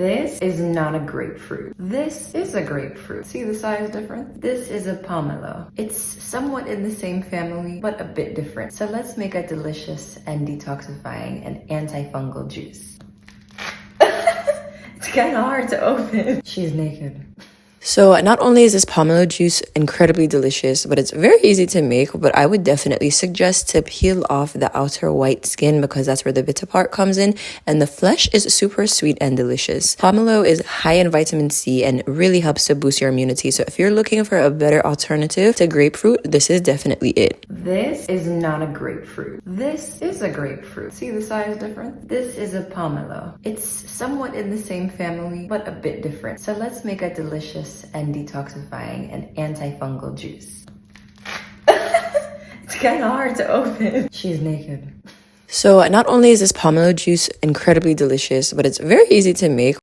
This is not a grapefruit. This is a grapefruit. See the size difference? This is a pomelo. It's somewhat in the same family, but a bit different. So let's make a delicious and detoxifying and antifungal juice. It's kind of hard to open. She's naked. So not only is this pomelo juice incredibly delicious, but it's very easy to make, but I would definitely suggest to peel off the outer white skin because that's where the bitter part comes in, and the flesh is super sweet and delicious. Pomelo is high in vitamin C and really helps to boost your immunity. So if you're looking for a better alternative to grapefruit, this is definitely it. This is not a grapefruit. This is a grapefruit. See the size difference? This is a pomelo. It's somewhat in the same family, but a bit different. So let's make a delicious and detoxifying and antifungal juice. It's kind of hard to open. She's naked. So not only is this pomelo juice incredibly delicious, but it's very easy to make.